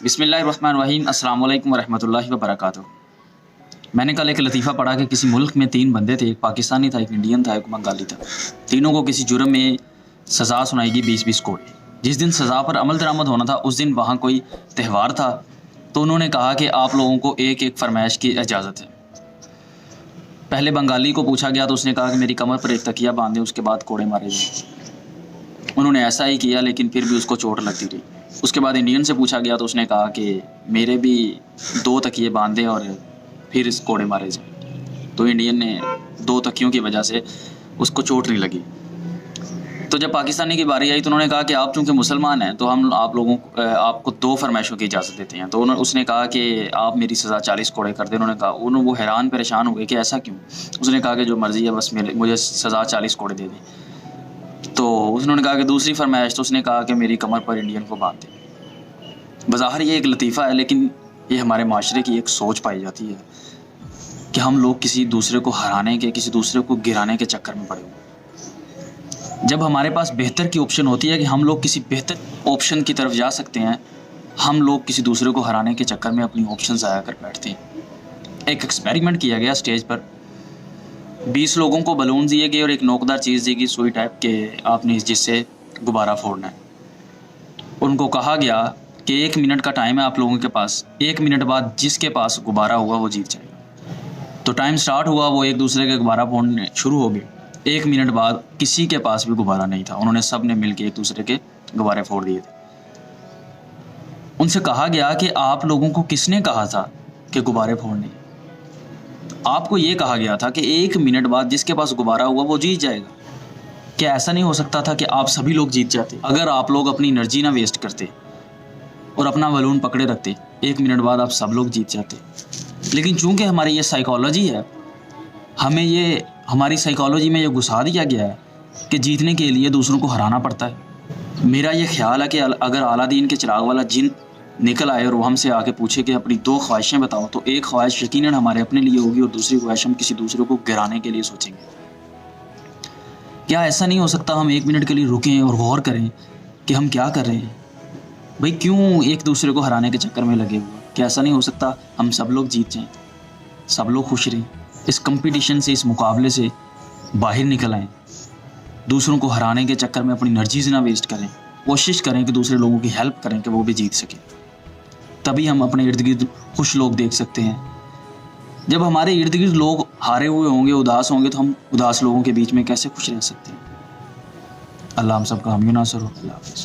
बिस्मिल्लाहिर्रहमानिर्रहीम अस्सलाम वालेकुम रहमतुल्लाहि व बरकातुहू। मैंने कल एक लतीफ़ा पढ़ा कि किसी मुल्क में 3 बंदे थे, एक पाकिस्तानी था, एक इंडियन था, एक बंगाली था। तीनों को किसी जुर्म में सज़ा सुनाई गई 20-20 कोड़े। जिस दिन सज़ा पर अमल दरामद होना था उस दिन वहाँ कोई त्यौहार था, तो उन्होंने कहा कि आप लोगों को एक एक फरमाइश की इजाज़त है। पहले बंगाली को पूछा गया तो उसने कहा कि मेरी कमर पर एक तकिया बांध दें, उसके बाद कोड़े मारे जाएं। उन्होंने ऐसा ही किया, लेकिन फिर भी उसको चोट लगती रही। उसके बाद इंडियन से पूछा गया तो उसने कहा कि मेरे भी 2 तकिए बांध दें और फिर इस कोड़े मारे जाएं। तो इंडियन ने 2 तकियों की वजह से उसको चोट नहीं लगी। तो जब पाकिस्तानी की बारी आई तो उन्होंने कहा कि आप चूँकि मुसलमान हैं तो हम आपको 2 फरमाइशों की इजाज़त देते हैं। तो उसने कहा कि आप मेरी सज़ा 40 कोड़े कर दें। उन्होंने कहा वो हैरान परेशान हो गए कि ऐसा क्यों। उसने कहा कि जो मर्ज़ी है, बस मुझे सज़ा 40 कोड़े दे दें। तो उन्होंने कहा कि दूसरी फरमाइश, तो उसने कहा कि मेरी कमर पर इंडियन को बांध दें। बज़ाहिर ये एक लतीफ़ा है, लेकिन ये हमारे माशरे की एक सोच पाई जाती है कि हम लोग किसी दूसरे को हराने के, किसी दूसरे को गिराने के चक्कर में पड़े हुए। जब हमारे पास बेहतर की ऑप्शन होती है कि हम लोग किसी बेहतर ऑप्शन की तरफ जा सकते हैं, हम लोग किसी दूसरे को हराने के चक्कर में अपनी ऑप्शन ज़ाया कर बैठते हैं। एक एक्सपेरिमेंट किया गया स्टेज पर, 20 लोगों को बलून दिए गए और एक नोकदार चीज़ दी गई, सुई टाइप के, आपने जिससे गुब्बारा फोड़ना है। उनको कहा गया कि 1 मिनट का टाइम है आप लोगों के पास, 1 मिनट बाद जिसके पास गुब्बारा हुआ वो जीत जाएगा। तो टाइम स्टार्ट हुआ, वो एक दूसरे के गुब्बारा फोड़ने शुरू हो गए। 1 मिनट बाद किसी के पास भी गुब्बारा नहीं था। उन्होंने सब ने मिलकर एक दूसरे के गुब्बारे फोड़ दिए थे। उनसे कहा गया कि आप लोगों को किसने कहा था कि गुब्बारे फोड़ने? आपको ये कहा गया था कि 1 मिनट बाद जिसके पास गुब्बारा हुआ वो जीत जाएगा। क्या ऐसा नहीं हो सकता था कि आप सभी लोग जीत जाते? अगर आप लोग अपनी एनर्जी ना वेस्ट करते और अपना बलून पकड़े रखते, 1 मिनट बाद आप सब लोग जीत जाते। लेकिन चूंकि हमारी ये साइकोलॉजी है, हमारी साइकोलॉजी में ये घुसा दिया गया है कि जीतने के लिए दूसरों को हराना पड़ता है। मेरा ये ख्याल है कि अगर अलादीन के चिराग वाला जिन निकल आए और वो हमसे आके पूछे कि अपनी 2 ख्वाहिशें बताओ, तो एक ख्वाहिश यकीनन हमारे अपने लिए होगी और दूसरी ख्वाहिश हम किसी दूसरे को गिराने के लिए सोचेंगे। क्या ऐसा नहीं हो सकता हम 1 मिनट के लिए रुकें और गौर करें कि हम क्या कर रहे हैं? भाई क्यों एक दूसरे को हराने के चक्कर में लगे हुए? क्या ऐसा नहीं हो सकता हम सब लोग जीत जाएं, सब लोग खुश रहें, इस कंपटीशन से, इस मुकाबले से बाहर निकल आएँ, दूसरों को हराने के चक्कर में अपनी एनर्जीज ना वेस्ट करें, कोशिश करें कि दूसरे लोगों की हेल्प करें कि वो भी जीत सकें। तभी हम अपने इर्द गिर्द खुश लोग देख सकते हैं। जब हमारे इर्द गिर्द लोग हारे हुए होंगे, उदास होंगे, तो हम उदास लोगों के बीच में कैसे खुश रह सकते हैं? अल्लाह हम सबका हामी नासर हो। अल्लाह हाफ़िज़।